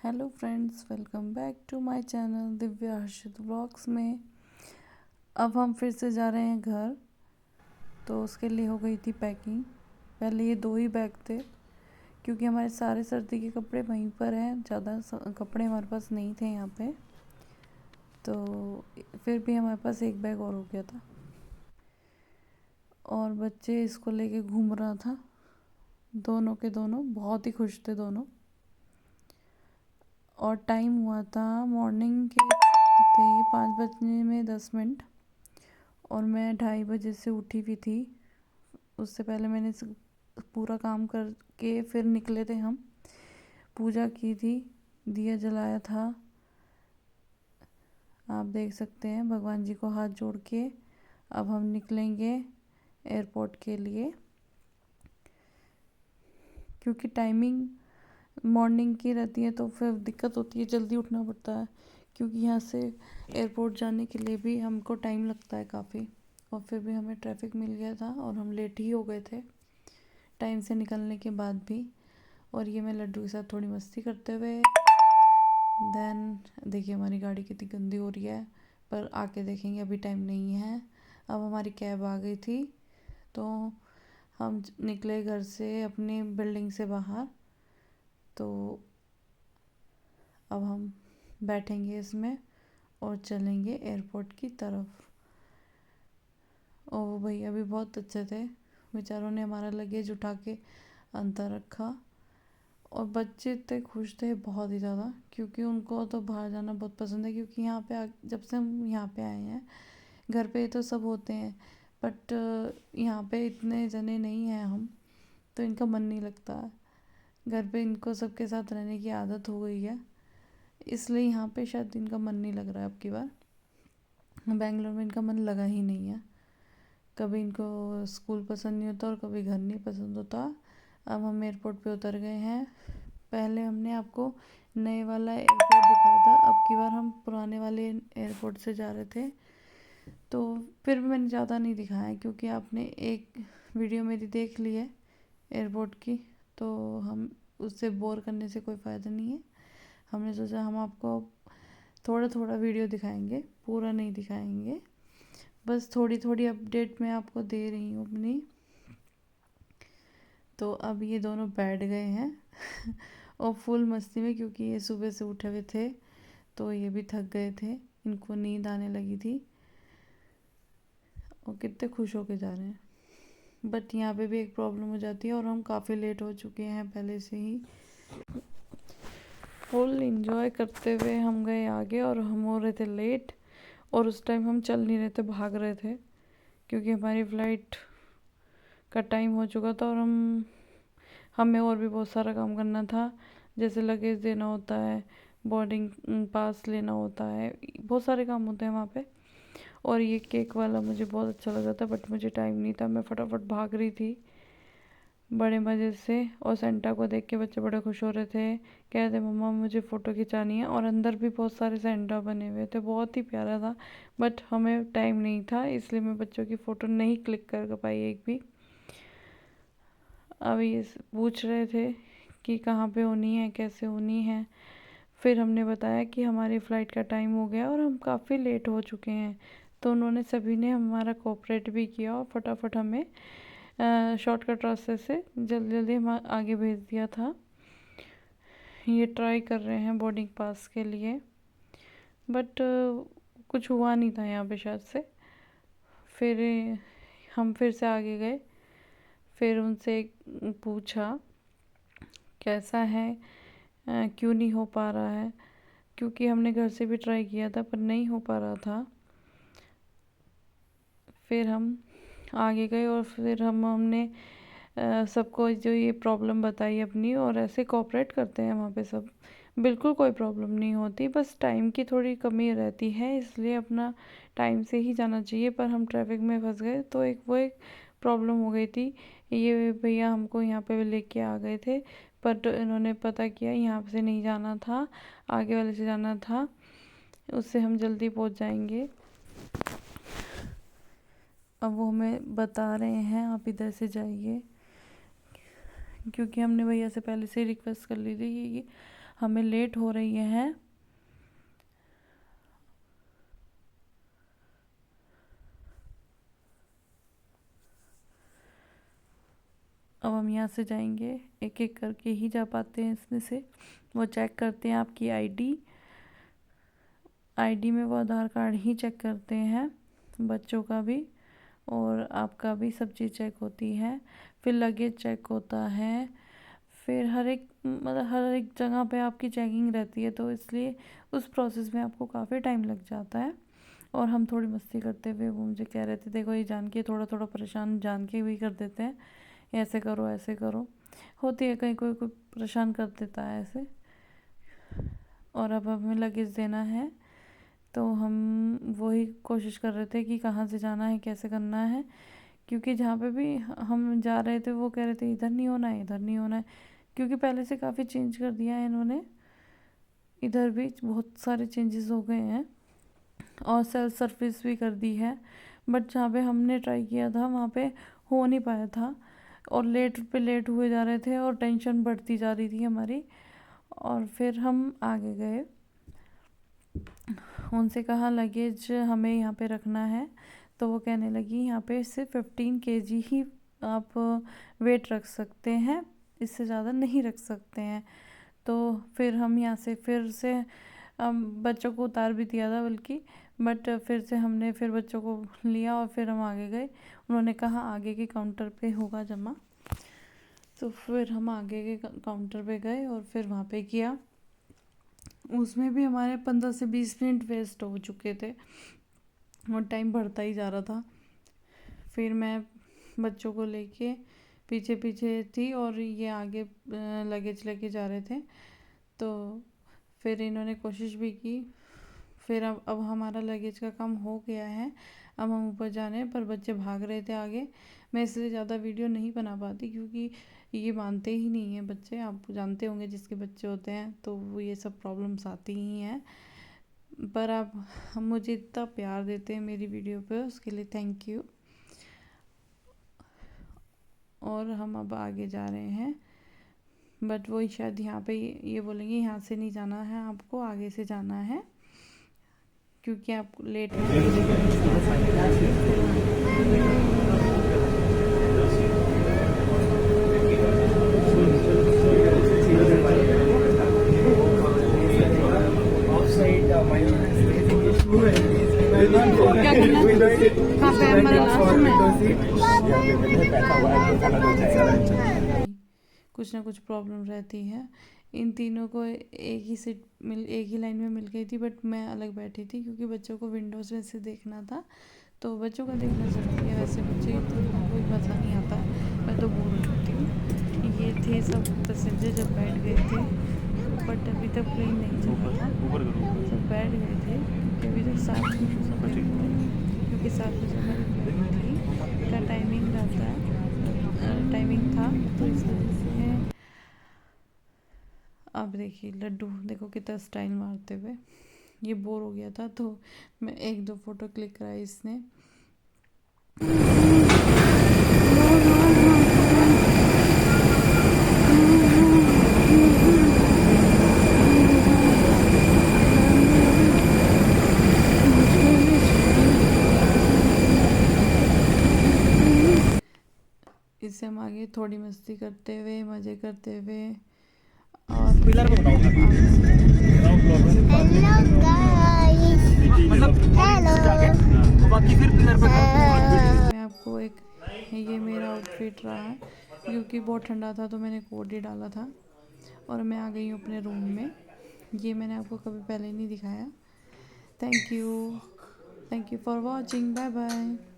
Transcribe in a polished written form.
Hello friends, welcome back to my channel Divya Harshit vlogs में। अब हम फिर से जा रहे हैं घर, तो उसके लिए हो गई थी पैकिंग। पहले ये 2 ही बैग थे क्योंकि हमारे सारे सर्दी के कपड़े वहीं पर हैं, ज़्यादा कपड़े हमारे पास नहीं थे यहाँ पे। तो फिर भी हमारे पास एक बैग और हो गया था और बच्चे इसको लेके घूम रहा था। दोनों के दोनों बहुत ही खुश थे दोनों। और टाइम हुआ था मॉर्निंग के थे 5:10 और मैं 2:30 से उठी हुई थी। उससे पहले मैंने पूरा काम करके फिर निकले थे हम। पूजा की थी, दिया जलाया था, आप देख सकते हैं, भगवान जी को हाथ जोड़ के। अब हम निकलेंगे एयरपोर्ट के लिए क्योंकि टाइमिंग मॉर्निंग की रहती है तो फिर दिक्कत होती है, जल्दी उठना पड़ता है क्योंकि यहाँ से एयरपोर्ट जाने के लिए भी हमको टाइम लगता है काफ़ी। और फिर भी हमें ट्रैफिक मिल गया था और हम लेट ही हो गए थे टाइम से निकलने के बाद भी। और ये मैं लड्डू के साथ थोड़ी मस्ती करते हुए देन देखिए हमारी गाड़ी कितनी गंदी हो रही है, पर आके देखेंगे अभी टाइम नहीं है। अब हमारी कैब आ गई थी तो हम निकले घर से अपनी बिल्डिंग से बाहर। तो अब हम बैठेंगे इसमें और चलेंगे एयरपोर्ट की तरफ। और वो भैया भी बहुत अच्छे थे, बेचारों ने हमारा लगेज उठा के अंदर रखा। और बच्चे इतने खुश थे बहुत ही ज़्यादा क्योंकि उनको तो बाहर जाना बहुत पसंद है। क्योंकि यहाँ पे जब से हम यहाँ पे आए हैं, घर पे तो सब होते हैं बट यहाँ पे इतने जने नहीं हैं हम, तो इनका मन नहीं लगता है। घर पे इनको सबके साथ रहने की आदत हो गई है, इसलिए यहाँ पे शायद इनका मन नहीं लग रहा है। अब की बार बेंगलोर में इनका मन लगा ही नहीं है। कभी इनको स्कूल पसंद नहीं होता और कभी घर नहीं पसंद होता। अब हम एयरपोर्ट पे उतर गए हैं। पहले हमने आपको नए वाला एयरपोर्ट दिखाया था, अब की बार हम पुराने वाले एयरपोर्ट से जा रहे थे। तो फिर भी मैंने ज़्यादा नहीं दिखाया क्योंकि आपने एक वीडियो मेरी देख ली है एयरपोर्ट की, तो हम उससे बोर करने से कोई फ़ायदा नहीं है। हमने सोचा हम आपको थोड़ा थोड़ा वीडियो दिखाएंगे, पूरा नहीं दिखाएंगे, बस थोड़ी थोड़ी अपडेट मैं आपको दे रही हूँ अपनी। तो अब ये दोनों बैठ गए हैं और फुल मस्ती में, क्योंकि ये सुबह से उठे हुए थे तो ये भी थक गए थे, इनको नींद आने लगी थी और कितने खुश होके जा रहे हैं। बट यहाँ पे भी एक प्रॉब्लम हो जाती है और हम काफ़ी लेट हो चुके हैं पहले से ही। फुल इंजॉय करते हुए हम गए आगे और हम हो रहे थे लेट। और उस टाइम हम चल नहीं रहे थे, भाग रहे थे क्योंकि हमारी फ़्लाइट का टाइम हो चुका था और हमें और भी बहुत सारा काम करना था, जैसे लगेज देना होता है, बोर्डिंग पास लेना होता है, बहुत सारे काम होते हैं वहाँ पे। और ये केक वाला मुझे बहुत अच्छा लगा था बट मुझे टाइम नहीं था, मैं फटाफट भाग रही थी बड़े मज़े से। और सेंटा को देख के बच्चे बड़े खुश हो रहे थे, कह रहे थे मम्मा मुझे फ़ोटो खिंचानी है। और अंदर भी बहुत सारे सेंटा बने हुए थे, बहुत ही प्यारा था बट हमें टाइम नहीं था, इसलिए मैं बच्चों की फ़ोटो नहीं क्लिक कर पाई एक भी। अब ये पूछ रहे थे कि कहाँ पे होनी है, कैसे होनी है। फिर हमने बताया कि हमारी फ़्लाइट का टाइम हो गया और हम काफ़ी लेट हो चुके हैं। तो उन्होंने सभी ने हमारा कोऑपरेट भी किया और फटाफट हमें शॉर्टकट रास्ते से जल्दी जल्दी हम आगे भेज दिया था। ये ट्राई कर रहे हैं बोर्डिंग पास के लिए बट कुछ हुआ नहीं था यहाँ पे शायद से। फिर हम फिर से आगे गए, फिर उनसे पूछा कैसा है, क्यों नहीं हो पा रहा है, क्योंकि हमने घर से भी ट्राई किया था पर नहीं हो पा रहा था। फिर हम आगे गए और फिर हमने सबको जो ये प्रॉब्लम बताई अपनी, और ऐसे कोऑपरेट करते हैं वहाँ पे सब, बिल्कुल कोई प्रॉब्लम नहीं होती, बस टाइम की थोड़ी कमी रहती है, इसलिए अपना टाइम से ही जाना चाहिए। पर हम ट्रैफिक में फंस गए तो एक प्रॉब्लम हो गई थी। ये भैया हमको यहाँ पे लेके आ गए थे बट इन्होंने पता किया यहाँ से नहीं जाना था, आगे वाले से जाना था, उससे हम जल्दी पहुँच जाएंगे। अब वो हमें बता रहे हैं आप इधर से जाइए, क्योंकि हमने भैया से पहले से रिक्वेस्ट कर ली थी कि हमें लेट हो रही है। अब हम यहाँ से जाएंगे, एक एक करके ही जा पाते हैं इसमें से। वो चेक करते हैं आपकी आईडी में वो आधार कार्ड ही चेक करते हैं, बच्चों का भी और आपका भी सब चीज़ चेक होती है। फिर लगेज चेक होता है, फिर हर एक जगह पे आपकी चेकिंग रहती है, तो इसलिए उस प्रोसेस में आपको काफ़ी टाइम लग जाता है। और हम थोड़ी मस्ती करते हुए, वो मुझे कह रहे थे देखो ये जान के थोड़ा थोड़ा परेशान जान के भी कर देते हैं, ऐसे करो ऐसे करो, होती है कहीं कोई कोई परेशान कर देता है ऐसे। और अब हमें लगेज देना है, तो हम वही कोशिश कर रहे थे कि कहाँ से जाना है, कैसे करना है, क्योंकि जहाँ पे भी हम जा रहे थे वो कह रहे थे इधर नहीं होना है, इधर नहीं होना है, क्योंकि पहले से काफ़ी चेंज कर दिया है इन्होंने। इधर भी बहुत सारे चेंजेस हो गए हैं और सेल्फ सर्विस भी कर दी है, बट जहाँ पे हमने ट्राई किया था वहाँ पे हो नहीं पाया था और लेट पे लेट हुए जा रहे थे और टेंशन बढ़ती जा रही थी हमारी। और फिर हम आगे गए, उनसे कहा लगेज हमें यहाँ पे रखना है, तो वो कहने लगी यहाँ पे सिर्फ 15 kg ही आप वेट रख सकते हैं, इससे ज़्यादा नहीं रख सकते हैं। तो फिर हम यहाँ से फिर से बच्चों को उतार भी दिया था बल्कि, बट फिर से हमने फिर बच्चों को लिया और फिर हम आगे गए। उन्होंने कहा आगे के काउंटर पे होगा जमा, तो फिर हम आगे के काउंटर पे गए और फिर वहाँ पे किया। उसमें भी हमारे 15 से 20 मिनट वेस्ट हो चुके थे और टाइम बढ़ता ही जा रहा था। फिर मैं बच्चों को लेके पीछे पीछे थी और ये आगे लगेज लेके जा रहे थे, तो फिर इन्होंने कोशिश भी की। फिर अब हमारा लगेज का काम हो गया है, अब हम ऊपर जाने पर बच्चे भाग रहे थे आगे। मैं इसलिए ज़्यादा वीडियो नहीं बना पाती क्योंकि ये मानते ही नहीं हैं बच्चे, आप जानते होंगे जिसके बच्चे होते हैं तो वो ये सब प्रॉब्लम्स आती ही हैं। पर आप मुझे इतना प्यार देते हैं मेरी वीडियो पे, उसके लिए थैंक यू। और हम अब आगे जा रहे हैं, बट वो शायद यहाँ पे ये बोलेंगे यहाँ से नहीं जाना है, आपको आगे से जाना है क्योंकि आप लेट हैं। कुछ ना कुछ प्रॉब्लम रहती है। इन तीनों को एक ही लाइन में मिल गई थी, बट मैं अलग बैठी थी क्योंकि बच्चों को विंडोज़ में से देखना था, तो बच्चों का देखना ज़रूरी है। वैसे बच्चे तो कोई मज़ा नहीं आता, मैं तो बोर हो जाती हूँ। ये थे सब पैसेंजर जब बैठ गए थे, बट अभी तक प्लेन नहीं चला था, सब बैठ गए थे क्योंकि अभी तक 7 सफर क्योंकि 7 बजे हमारी फ्लाइट थी का टाइमिंग रहता है, टाइमिंग था, तो इस वजह से। अब देखिए लड्डू देखो कितना स्टाइल मारते हुए, ये बोर हो गया था तो मैं 1-2 फ़ोटो क्लिक कराई इसने। इससे हम आगे थोड़ी मस्ती करते हुए, मज़े करते हुए और पिलर को बताओ। हेलो गाइस, मतलब हेलो, बाकी फिर पिलर पे मैं आपको ये मेरा आउटफिट रहा है क्योंकि बहुत ठंडा था तो मैंने कोट ही डाला था और मैं आ गई हूँ अपने रूम में। ये मैंने आपको कभी पहले नहीं दिखाया। Thank you for watching, bye bye.